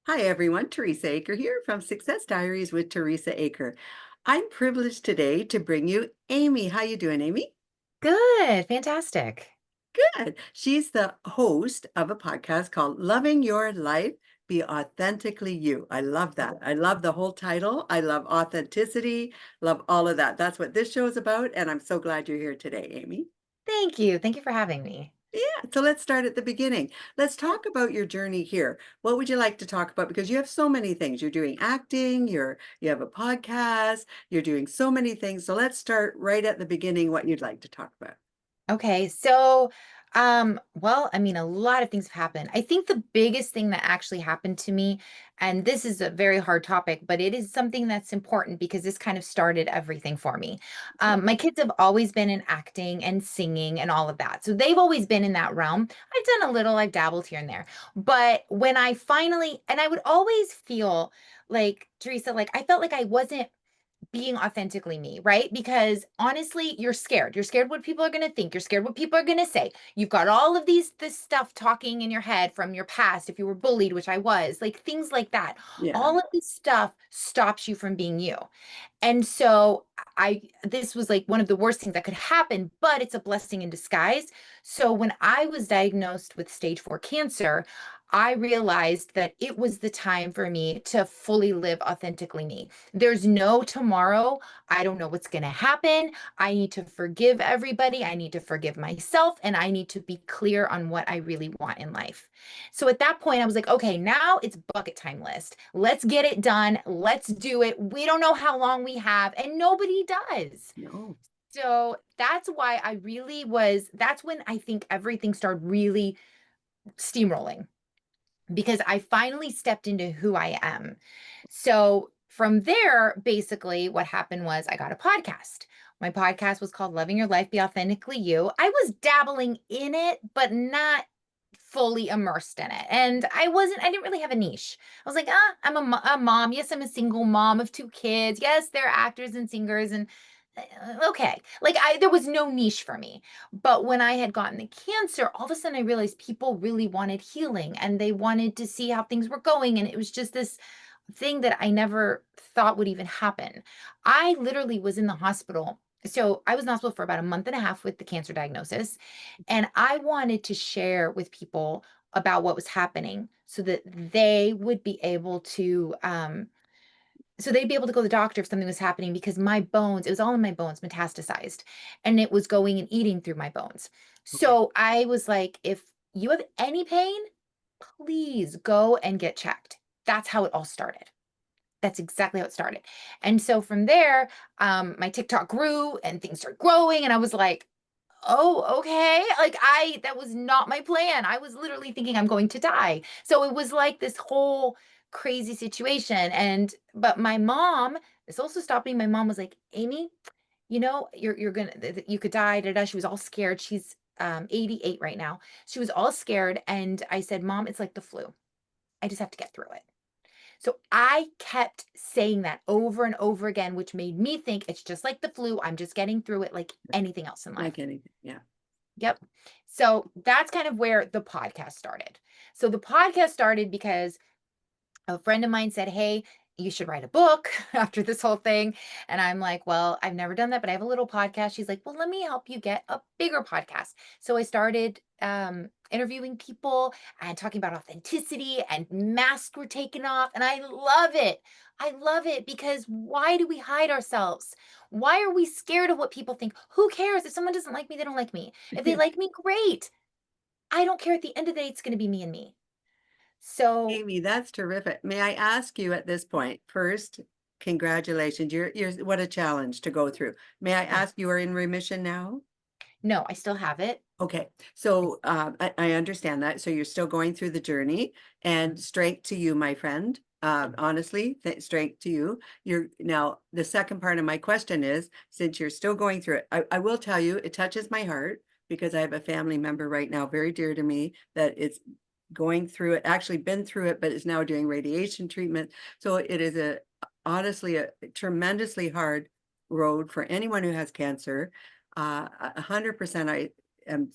Hi everyone, Teresa Aker here from Success Diaries with Teresa Aker. I'm privileged today to bring you Amie. How you doing, Amie? Good, fantastic. Good. She's the host of a podcast called Loving Your Life, Be Authentically You. I love that. I love the whole title. I love authenticity, love all of that. That's what this show is about, and I'm so glad you're here today, Amie. Thank you. Thank you for having me. Yeah, so let's start at the beginning. Let's talk about your journey here. What would you like to talk about? Because you have so many things. You're doing acting, you have a podcast, you're doing so many things. So let's start right at the beginning, what you'd like to talk about. Okay, so, well, I mean, a lot of things have happened. I think the biggest thing that actually happened to me, and this is a very hard topic, but it is something that's important because this kind of started everything for me. Okay. My kids have always been in acting and singing and all of that. So they've always been in that realm. I've done a little, I've dabbled here and there. But when I finally, and I would always feel like, Teresa, like I felt like I wasn't being authentically me, right? Because honestly, you're scared. You're scared what people are going to think. You're scared what people are going to say. You've got all of this stuff talking in your head from your past if you were bullied, which I was, like things like that. Yeah. All of this stuff stops you from being you. And so I this was like one of the worst things that could happen, but it's a blessing in disguise. So when I was diagnosed with stage 4 cancer, I realized that it was the time for me to fully live authentically me. There's no tomorrow. I don't know what's going to happen. I need to forgive everybody. I need to forgive myself, and I need to be clear on what I really want in life. So at that point, I was like, okay, now it's bucket time list. Let's get it done. Let's do it. We don't know how long we have, and nobody does. No. So that's why that's when I think everything started really steamrolling because I finally stepped into who I am. So from there, basically, what happened was I got a podcast. My podcast was called Loving Your Life, Be Authentically You. I was dabbling in it, but not fully immersed in it. And I didn't really have a niche. I was like, I'm a mom. Yes, I'm a single mom of 2 kids. Yes, they're actors and singers. And okay, like there was no niche for me. But when I had gotten the cancer, all of a sudden I realized people really wanted healing and they wanted to see how things were going. And it was just this thing that I never thought would even happen. I literally was in the hospital. So I was in the hospital for about a month and a half with the cancer diagnosis. And I wanted to share with people about what was happening so that they would be able to they'd be able to go to the doctor if something was happening because my bones, it was all in my bones, metastasized, and it was going and eating through my bones. Okay. So I was like, if you have any pain, please go and get checked. That's how it all started. That's exactly how it started. And so from there, my TikTok grew and things started growing. And I was like, oh, okay. Like that was not my plan. I was literally thinking I'm going to die. So it was like this whole crazy situation. But my mom, this also stopped me. My mom was like, Amie, you're gonna, you could die. Da, da. She was all scared. She's 88 right now. She was all scared. And I said, Mom, it's like the flu. I just have to get through it. So I kept saying that over and over again, which made me think it's just like the flu. I'm just getting through it like anything else in Like life. anything. Yeah. Yep. So that's kind of where the podcast started. So the podcast started because a friend of mine said, hey, you should write a book after this whole thing. And I'm like, well, I've never done that, but I have a little podcast. She's like, well, let me help you get a bigger podcast. So I started interviewing people and talking about authenticity, and masks were taken off. And I love it. I love it because why do we hide ourselves? Why are we scared of what people think? Who cares? If someone doesn't like me, they don't like me. If they like me, great. I don't care. At the end of the day, it's going to be me and me. So Amie, that's terrific. May I ask you at this point, first, congratulations. You're what a challenge to go through. May I yeah, ask, you are in remission now? no, I still have it. Okay, It's so I understand that. So you're still going through the journey, and strength to you, my friend. Honestly, strength to you. You're now, the second part of my question is, since you're still going through it, I will tell you, it touches my heart because I have a family member right now, very dear to me, that is going through it, actually been through it, but is now doing radiation treatment. So it is honestly a tremendously hard road for anyone who has cancer. 100%, I am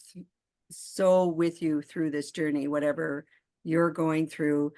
so with you through this journey, whatever you're going through,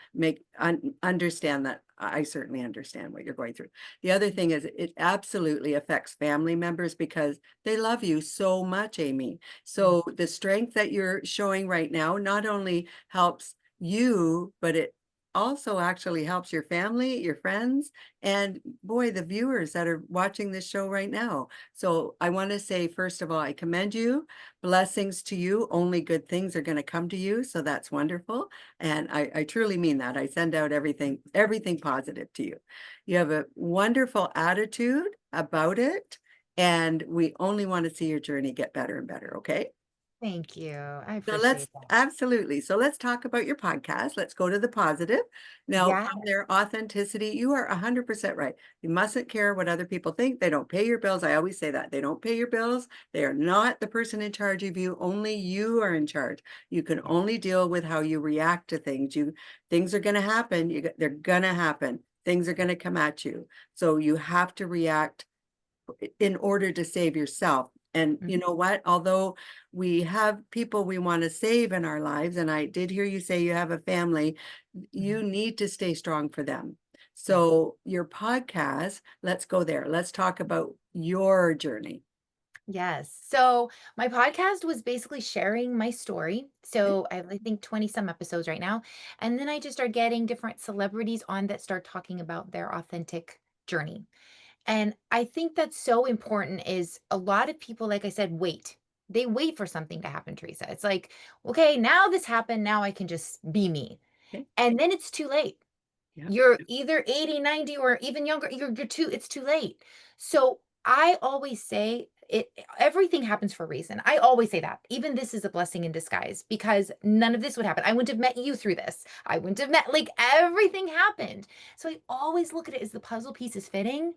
understand that. I certainly understand what you're going through. The other thing is it absolutely affects family members because they love you so much, Amie. Mm. So the strength that you're showing right now not only helps you, but it also actually helps your family, your friends, and boy, the viewers that are watching this show right now. So I want to say, first of all, I commend you. Blessings to you. Only good things are going to come to you. So that's wonderful. And I truly mean that. I send out everything positive to you. You have a wonderful attitude about it. And we only want to see your journey get better and better. Okay. Thank you. I So let's appreciate that. absolutely. So let's talk about your podcast. Let's go to the positive. Now, Yeah. from their authenticity, you are 100% right. You mustn't care what other people think. They don't pay your bills. I always say that. They don't pay your bills. They are not the person in charge of you. Only you are in charge. You can Yeah. only deal with how you react to things. Things are going to happen. They're going to happen. Things are going to come at you. So you have to react in order to save yourself. And Mhm. you know what? Although we have people we want to save in our lives, and I did hear you say you have a family, Mhm. you need to stay strong for them. Yes. So your podcast, let's go there. Let's talk about your journey. Yes. So my podcast was basically sharing my story. Okay. So I have, I think, 20 some episodes right now. And then I just start getting different celebrities on that start talking about their authentic journey. And I think that's so important is a lot of people, like I said, wait. They wait for something to happen, Teresa. It's like, okay, now this happened. Now I can just be me. Okay. And then it's too late. Yeah. You're either 80, 90, or even younger. It's too late. So I always say everything happens for a reason. I always say that. Even this is a blessing in disguise because none of this would happen. I wouldn't have met you through this. I wouldn't have met like everything happened. So I always look at it as the puzzle piece is fitting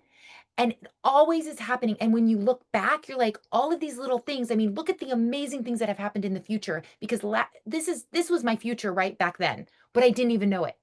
and it always is happening. And when you look back, you're like, all of these little things. I mean, look at the amazing things that have happened in the future because this was my future right back then, but I didn't even know it.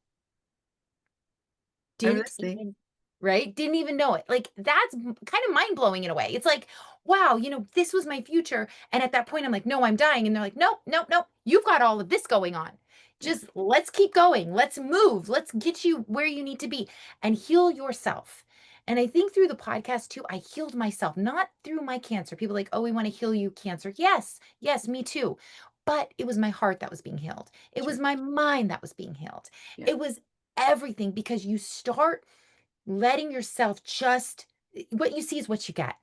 I'm Didn't listening. even right? Didn't even know it. Like, that's kind of mind blowing in a way. It's like, wow, this was my future. And at that point, I'm like, no, I'm dying. And they're like, nope, nope, nope. You've got all of this going on. Yeah. Just let's keep going. Let's move. Let's get you where you need to be and heal yourself. And I think through the podcast too, I healed myself, not through my cancer. People are like, oh, we want to heal you, cancer. Yes, yes, me too. But it was my heart that was being healed. It Sure. was my mind that was being healed. Yeah. It was everything because you start letting yourself just what you see is what you get.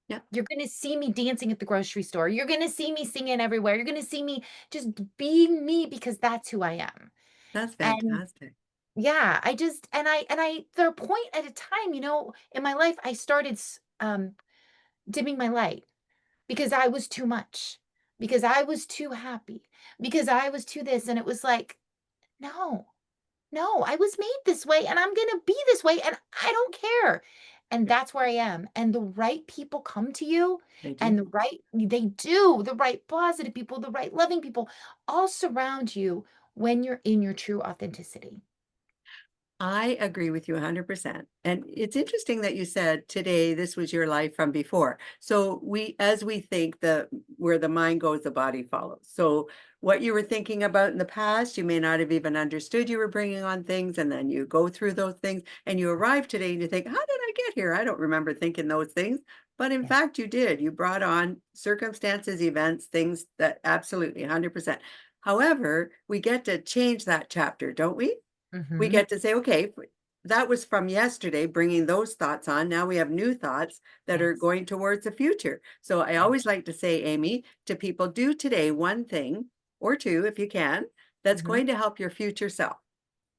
Yeah. You're going to see me dancing at the grocery store. You're going to see me singing everywhere. You're going to see me just being me because that's who I am. That's And fantastic. yeah, I just and I the point at a time, in my life I started dimming my light because I was too much. Because I was too happy. Because I was too this and it was like, no. No, I was made this way and I'm going to be this way and I don't care. And Yeah. that's where I am. And the right people come to you They do. and they do, the right positive people, the right loving people all surround you when you're in your true authenticity. I agree with you 100%. And it's interesting that you said today this was your life from before. So as we think, the where the mind goes, the body follows. So what you were thinking about in the past, you may not have even understood you were bringing on things, and then you go through those things, and you arrive today, and you think, how did I get here? I don't remember thinking those things, but in Yeah. fact, you did. You brought on circumstances, events, things that absolutely 100%. However, we get to change that chapter, don't we? We Mhm. get to say, okay, that was from yesterday, bringing those thoughts on. Now we have new thoughts that are Yes. going towards the future. So I Yes. always like to say, Amie, to people, do today one thing or two, if you can, that's Mhm. going to help your future self.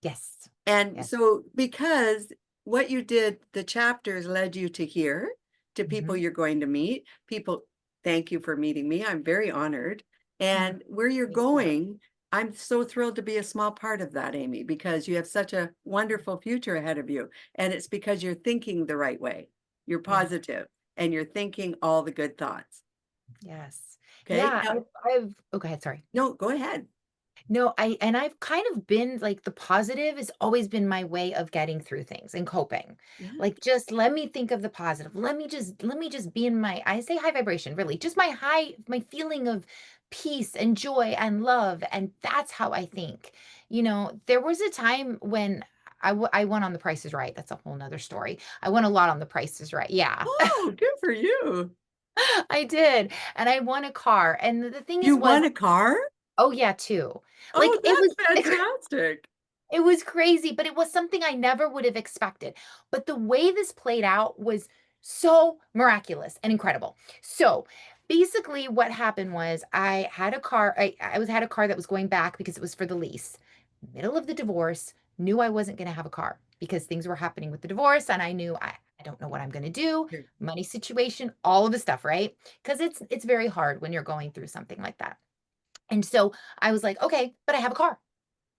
Yes. And Yes. so, because what you did, the chapters led you to here, to people Mhm. you're going to meet. People, thank you for meeting me. I'm very honored. Mm, And where you're me too. going, I'm so thrilled to be a small part of that, Amie, because you have such a wonderful future ahead of you. And it's because you're thinking the right way. You're Yes. positive and you're thinking all the good thoughts. Yes. Okay. Yeah, Now, oh, go ahead, sorry. no, go ahead. No, I've kind of been like the positive has always been my way of getting through things and coping. Yeah. Like just let me think of the positive. Let me just be in my I say high vibration, really. Just my feeling of peace and joy and love. And that's how I think. There was a time when I went on The Price is Right. That's a whole nother story. I went a lot on The Price is Right. Yeah, Oh, good for you. I did. And I won a car. And the thing You is, won a car? oh yeah, too. Like Oh, that's fantastic. it was crazy, but it was something I never would have expected. But the way this played out was so miraculous and incredible. So basically what happened was I had a car, had a car that was going back because it was for the lease. Middle of the divorce, knew I wasn't going to have a car because things were happening with the divorce, and I knew I don't know what I'm going to do, Sure. money situation, all of the stuff, right? Because it's very hard when you're going through something like that. And so I was like, okay, but I have a car.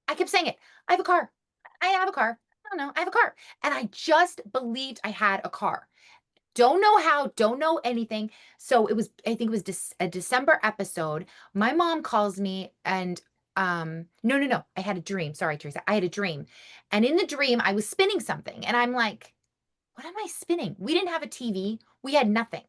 I kept saying it. I have a car. I have a car. I don't know. I have a car. And I just believed I had a car. Don't know how, don't know anything. So it was, I think it was a December episode. My mom calls me and, no. I had a dream. Sorry, Teresa. I had a dream. And in the dream, I was spinning something. And I'm like, what am I spinning? We didn't have a TV. We had nothing.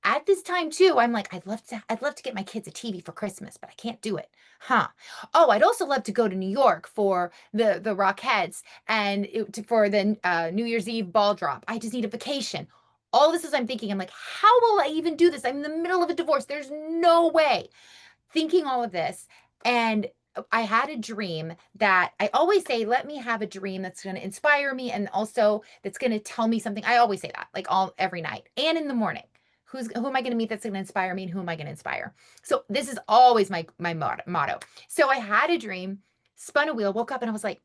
At this time too, I'm like, I'd love to get my kids a TV for Christmas, but I can't do it. Huh. Oh, I'd also love to go to New York for the Rockettes and for the New Year's Eve ball drop. I just need a vacation. All this is I'm thinking, I'm like, how will I even do this? I'm in the middle of a divorce. There's no way. Thinking all of this. And I had a dream that I always say, let me have a dream that's going to inspire me and also that's going to tell me something. I always say that like every night and in the morning. Who am I going to meet that's going to inspire me and who am I going to inspire? So this is always my motto. So I had a dream, spun a wheel, woke up and I was like,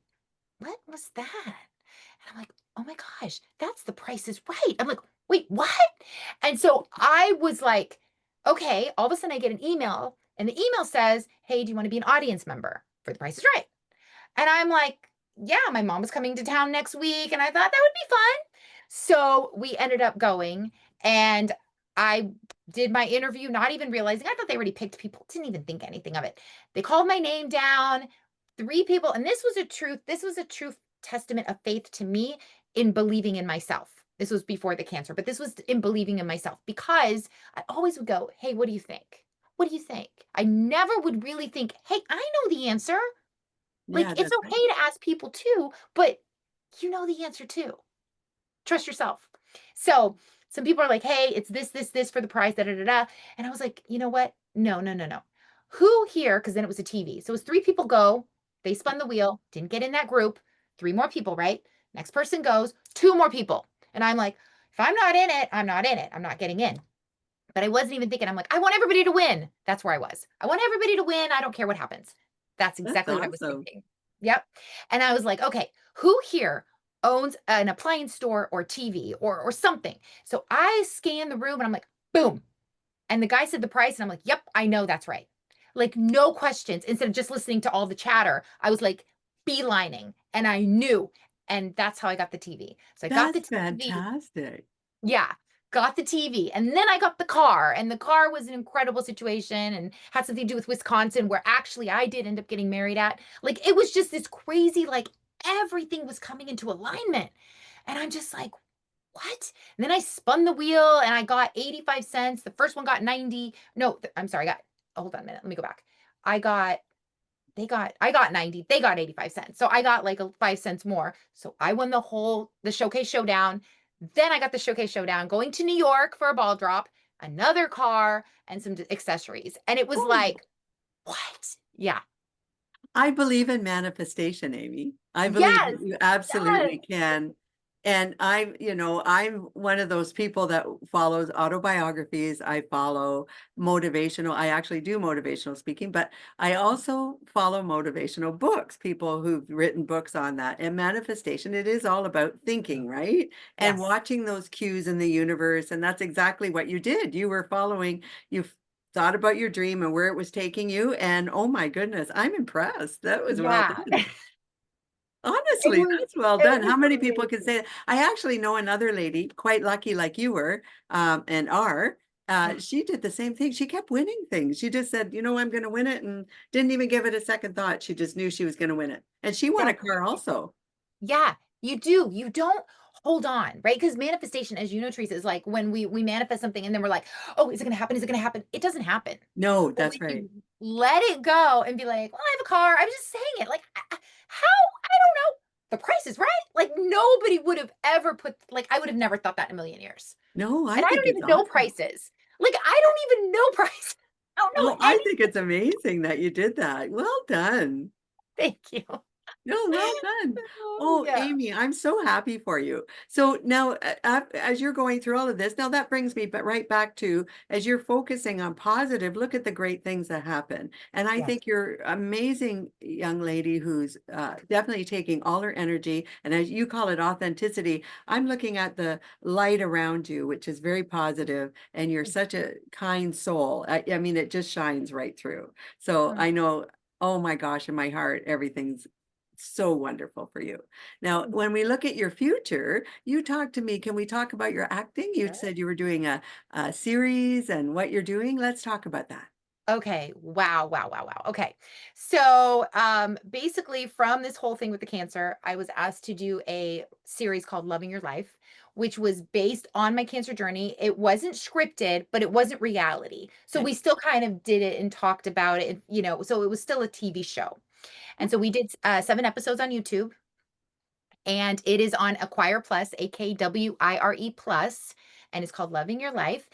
what was that? And I'm like, oh my gosh, that's The Price is Right. I'm like, wait, what? And so I was like, okay, all of a sudden I get an email and the email says, hey, do you want to be an audience member for The Price is Right? And I'm like, yeah, my mom was coming to town next week and I thought that would be fun. So we ended up going and I did my interview, not even realizing, I thought they already picked people, didn't even think anything of it. They called my name down, three people, and this was a true testament of faith to me in believing in myself. This was before the cancer, but this was in believing in myself because I always would go, hey, what do you think? What do you think? I never would really think, hey, I know the answer. Yeah, Like, it's that's right. okay to ask people too, but you know the answer too. Trust yourself. So some people are like, hey, it's this for the price, da da da da. And I was like, you know what? No. Who here? Because then it was a TV. So it was three people go, they spun the wheel, didn't get in that group, three more people, right? Next person goes, two more people. And I'm like, if I'm not in it, I'm not in it. I'm not getting in. But I wasn't even thinking, I'm like, I want everybody to win. That's where I was. I want everybody to win. I don't care what happens. That's That's exactly what I was awesome. thinking. Yep. And I was like, okay, who here owns an appliance store or TV or something? So I scan the room and I'm like, boom. And the guy said the price. And I'm like, yep, I know that's right. Like, no questions. Instead of just listening to all the chatter, I was like beelining and I knew. And that's how I got the TV. So I got the That's TV. fantastic. Yeah, got the TV, and then I got the car, and the car was an incredible situation and had something to do with Wisconsin, where actually I did end up getting married at. Like, it was just this crazy, like, everything was coming into alignment, and I'm just like, "What?" And then I spun the wheel, and I got 85 cents. The first one got 90. No, I'm sorry, I got hold on a minute, let me go back. I got I got 90, they got 85 cents. So I got like a 5 cents more. So I won the showcase showdown. Then I got the showcase showdown going to New York for a ball drop, another car, and some accessories. And it was Oh, like, what? Yeah. I believe in manifestation, Amy. I believe Yes. that you Yes. absolutely can. And I'm one of those people that follows autobiographies. I follow motivational. I actually do motivational speaking, but I also follow motivational books, people who've written books on that. And manifestation, it is all about thinking, right? And Yes. watching those cues in the universe. And that's exactly what you did. You were following, you thought about your dream and where it was taking you. And oh my goodness, I'm impressed. That was well Yeah. done. It Honestly, was that's well it done. was How many people can say amazing. that? I actually know another lady, quite lucky like you were, and are. Yeah. She did the same thing. She kept winning things. She just said, I'm going to win it, and didn't even give it a second thought. She just knew she was going to win it. And she won a That's car also. Yeah, you do. You don't hold on, right? Because manifestation, as you know, Teresa, is like when we manifest something and then we're like, oh, is it gonna happen? Is it gonna happen? It doesn't happen. No, But that's right. let it go and be like, well, I have a car. I was just saying it. Like, how? I don't know. The price is right. Like, nobody would have ever put, like, I would have never thought that in a million years. No, I And I think don't it's even know awesome. prices. Like, I don't even know price. I don't know No, I any. think it's amazing that you did that. Well done. Thank you. No, well done. Oh, Oh, yeah. Amie, I'm so happy for you. So now, as you're going through all of this, now that brings me but right back to as you're focusing on positive, look at the great things that happen. And I Yes. think you're amazing young lady who's definitely taking all her energy, and as you call it, authenticity. I'm looking at the light around you, which is very positive, and you're such a kind soul. I mean, it just shines right through. So Oh, I know. Oh my gosh, in my heart, everything's so wonderful for you. Now, thank when we look at your future, you talk to me. Can we talk about your acting? You you. said you were doing a series and what you're doing. Let's talk about that. Okay. Wow, wow, wow, wow. Okay. So, basically from this whole thing with the cancer, I was asked to do a series called Loving Your Life, which was based on my cancer journey. It wasn't scripted, but it wasn't reality. So Okay. we still kind of did it and talked about it, so it was still a TV show. And so we did 7 episodes on YouTube, and it is on Acquire Plus, AKWIRE Plus, and it's called Loving Your Life.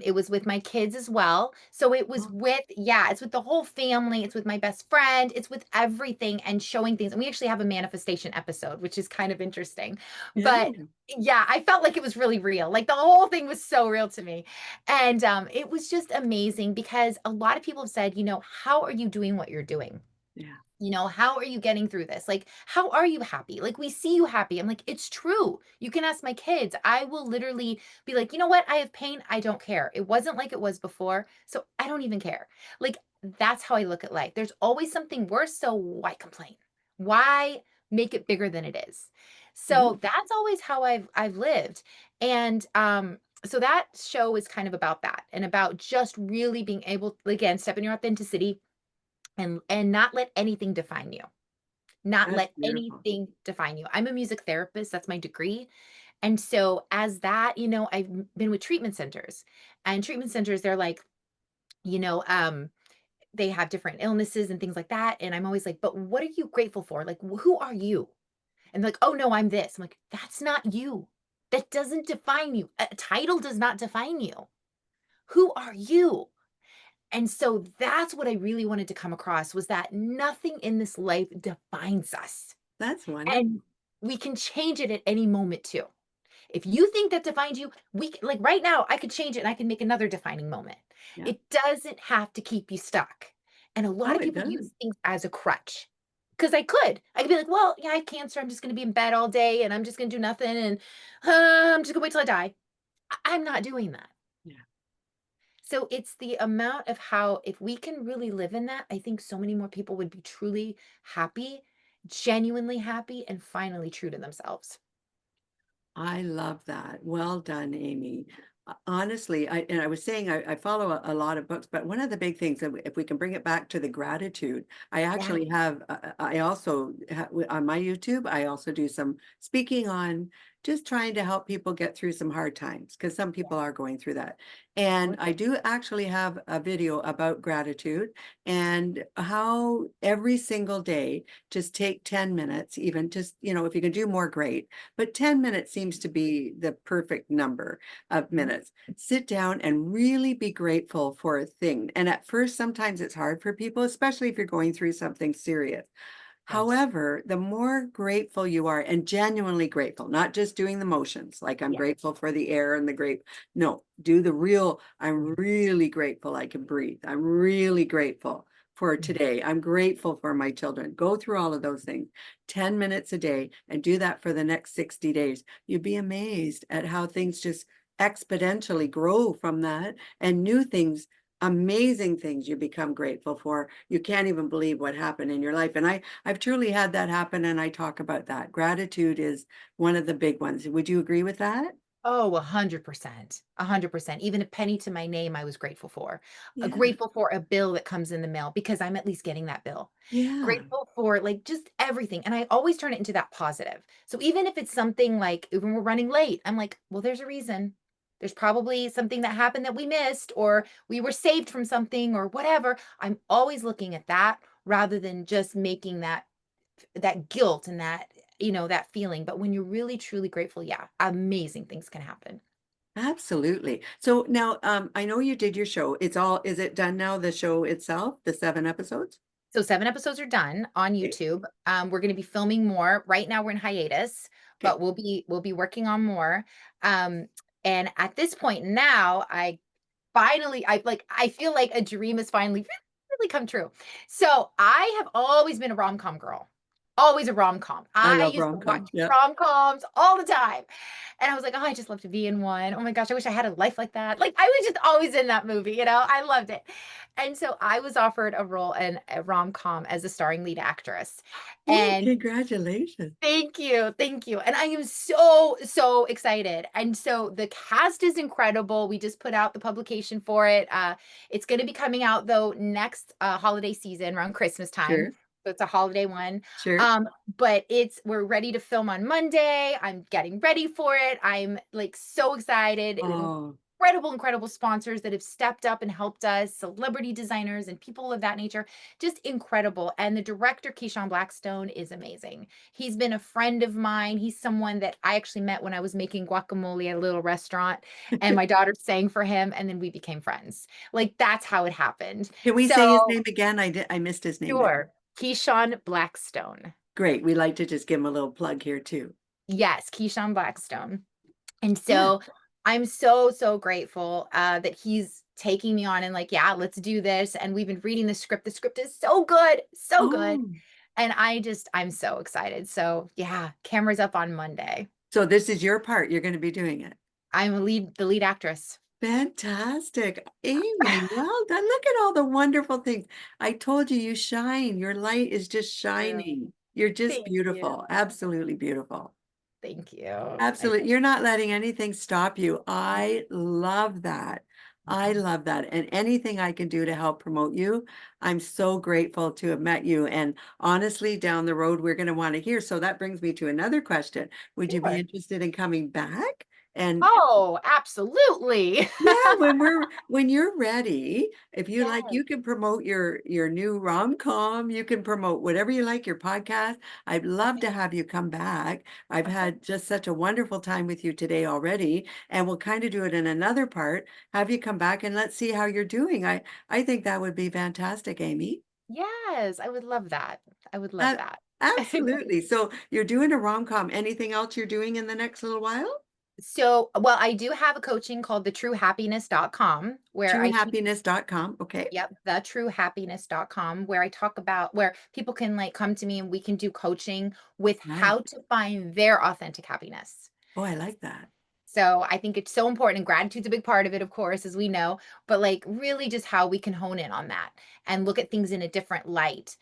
It was with my kids as well. So it was Oh, with, yeah, it's with the whole family. It's with my best friend. It's with everything and showing things. And we actually have a manifestation episode, which is kind of interesting. yeah, But yeah, I felt like it was really real. Like the whole thing was so real to me. And it was just amazing because a lot of people have said, how are you doing what you're doing? yeah. How are you getting through this? Like, how are you happy? Like, we see you happy. I'm like, it's true. You can ask my kids. I will literally be like, you know what? I have pain. I don't care. It wasn't like it was before. So I don't even care. Like, that's how I look at life. There's always something worse. So why complain? Why make it bigger than it is? Mhm. So that's always how I've lived. And so that show is kind of about that and about just really being able, again, step in your authenticity and not let anything define you. Not That's let beautiful. anything define you. I'm a music therapist, that's my degree. And so as that, I've been with treatment centers. And treatment centers, they're like, you know, um, they have different illnesses and things like that. And I'm always like, but what are you grateful for? Like, who are you? And they're like, oh no, I'm this. I'm like, that's not you. That doesn't define you. A title does not define you. Who are you? And so that's what I really wanted to come across was that nothing in this life defines us. That's And wonderful. we can change it at any moment too. If you think that defines you, like right now, I could change it and I can make another defining moment. Yeah. It doesn't have to keep you stuck. And a lot Oh, of it people does. use things as a crutch. Because I could be like, well, yeah, I have cancer. I'm just going to be in bed all day and I'm just going to do nothing. And I'm just going to wait till I die. I'm not doing that. Yeah. So it's the amount of how, if we can really live in that, I think so many more people would be truly happy, genuinely happy, and finally true to themselves. I love that. Well done, Amie. Honestly, I was saying I follow a lot of books, but one of the big things that if we can bring it back to the gratitude, I Yeah. actually have. I also on my YouTube, I also do some speaking on just trying to help people get through some hard times because some Yeah. people are going through that. And Oh, I do actually have a video about gratitude and how every single day, just take 10 minutes, even just, if you can do more, great, but 10 minutes seems to be the perfect number of yeah. minutes. Sit down and really be grateful for a thing. And at first, sometimes it's hard for people, especially if you're going through something serious. Yes. However, the more grateful you are and genuinely grateful, not just doing the motions, like I'm Yeah. grateful for the air and the grape. No, do the real, Yeah. I'm really grateful I can breathe. I'm really grateful for Yeah. today. I'm grateful for my children. Go through all of those things, 10 minutes a day, and do that for the next 60 days. You'd be amazed at how things just exponentially grow from that and new things, amazing things you become grateful for. You can't even believe what happened in your life. And I've truly had that happen, and I talk about that. Gratitude is one of the big ones. Would you agree with that? Oh, 100%. 100%. Even a penny to my name, I was grateful for. Yeah. Grateful for a bill that comes in the mail because I'm at least getting that bill. Yeah. Grateful for like just everything. And I always turn it into that positive. So even if it's something like when we're running late, I'm like, well, there's a reason. There's probably something that happened that we missed, or we were saved from something or whatever. I'm always looking at that rather than just making that guilt and that, that feeling. But when you're really truly grateful, yeah, amazing things can happen. Absolutely. So now, I know you did your show. Is it done now, the show itself, the 7 episodes? So 7 episodes are done on Okay. YouTube. We're gonna be filming more. Right now we're in hiatus, Okay. but we'll be working on more. Um, and at this point now, I feel like a dream has finally really come true. So I have always been a rom-com girl. Always a rom-com. I I love used to watch rom-coms. Yeah. rom-coms all the time. And I was like, "Oh, I just love to be in one. Oh my gosh, I wish I had a life like that." Like, I was just always in that movie, I loved it. And so I was offered a role in a rom-com as a starring lead actress. Oh, And congratulations. thank you, thank you. And I am so, so excited. And so the cast is incredible. We just put out the publication for it. It's gonna be coming out though next holiday season around Christmas time. Sure. So it's a holiday one. Sure. Um, but we're ready to film on Monday. I'm getting ready for it. I'm like so excited. Oh, Incredible, incredible sponsors that have stepped up and helped us, celebrity designers and people of that nature, just incredible. And the director, Keyshawn Blackstone, is amazing. He's been a friend of mine. He's someone that I actually met when I was making guacamole at a little restaurant, and my daughter sang for him, and then we became friends. Like, that's how it happened. can we say his So, name again? I missed his name there. sure. Keyshawn Blackstone. Great. We like to just give him a little plug here too. Yes, Keyshawn Blackstone. And Yeah. so I'm so, so grateful that he's taking me on and like, yeah, let's do this. And we've been reading the script. The script is so good, so good. Oh, And I'm so excited. So yeah, camera's up on Monday. so this is your part. You're going to be doing it. I'm the lead actress. Fantastic. Amy, well done. Look at all the wonderful things. I told you, you shine. Your light is just Yeah. shining. You're just Thank you. beautiful. Absolutely beautiful. Thank you. Absolutely. You're not letting anything stop you. I love that. I Mhm. love that. And anything I can do to help promote you, I'm so grateful to have met you. And honestly, down the road, we're going to want to hear. So that brings me to another question. Would you be Sure. interested in coming back? And Oh, absolutely. yeah, when you're ready, if you like, Yes. you can promote your new rom-com, you can promote whatever you like, your podcast. I'd love Okay. to have you come back. I've Okay. had just such a wonderful time with you today already, and we'll kind of do it in another part. Have you come back and let's see how you're doing. I think that would be fantastic, Amy. Yes, I would love that. I would love Uh, that. Absolutely. So you're doing a rom-com. Anything else you're doing in the next little while? So, well, I do have a coaching called thetruehappiness.com where I teach, TrueHappiness.com. Okay. yep, thetruehappiness.com where I talk about where people can like come to me and we can do coaching with Nice. how to find their authentic happiness. Oh, I like that. So, I think it's so important and gratitude's a big part of it, of course, as we know, but like really just how we can hone in on that and look at things in a different light.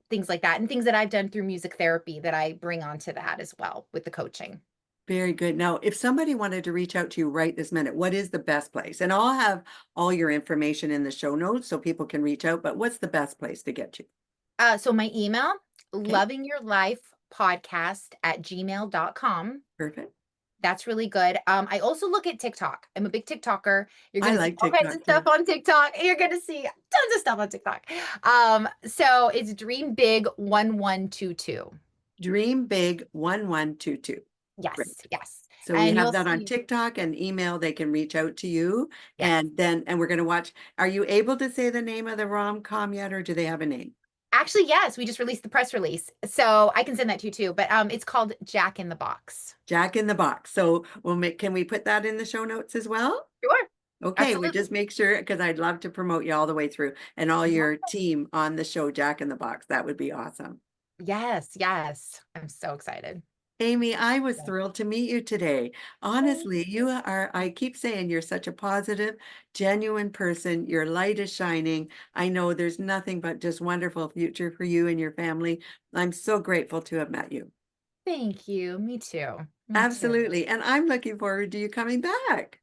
Things like that and things that I've done through music therapy that I bring onto that as well with the coaching. Very good. Now, if somebody wanted to reach out to you right this minute, what is the best place? And I'll have all your information in the show notes so people can reach out, but what's the best place to get you? So my email, Okay, lovingyourlifepodcast@gmail.com. perfect. That's really good. I also look at TikTok. I'm a big TikToker. You're I gonna see like all kinds of TikTok stuff too. on TikTok. You're gonna see tons of stuff on TikTok. So it's Dream Big 1122. Dream Big 1122. Great. Yes, yes. So we And have you'll that on see, TikTok and email. They can reach out to you. yes. And we're going to watch. Are you able to say the name of the rom-com yet, or do they have a name? Actually, yes, we just released the press release. So I can send that to you too. But it's called Jack in the Box. Jack in the Box. So can we put that in the show notes as well? Sure. Okay, we Absolutely. just make sure because I'd love to promote you all the way through and all Yeah. your team on the show, Jack in the Box. That would be awesome. Yes, yes. I'm so excited. Amy, I was Yeah. thrilled to meet you today. Thank Honestly, you you. are, I keep saying you're such a positive, genuine person. Your light is shining. I know there's nothing but just wonderful future for you and your family. I'm so grateful to have met you. Thank you. Me too. Me too. Absolutely. And I'm looking forward to you coming back.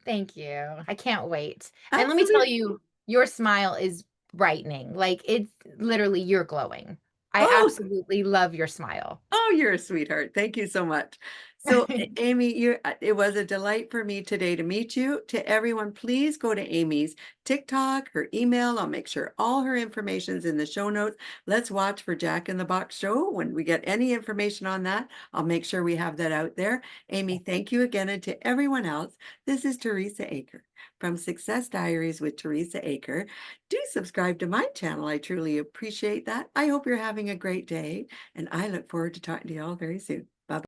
Thank you. I can't wait. And let me tell Absolutely. you, your smile is brightening. Like it's literally you're glowing. I Oh, absolutely love your smile. oh, you're a sweetheart. Thank you so much. So, Amy, it was a delight for me today to meet you. To everyone, please go to Amy's TikTok, her email. I'll make sure all her information's in the show notes. Let's watch for Jack in the Box show. When we get any information on that, I'll make sure we have that out there. Amy, thank you again. And to everyone else, this is Teresa Aker from Success Diaries with Teresa Aker. Do subscribe to my channel. I truly appreciate that. I hope you're having a great day, and I look forward to talking to you all very soon.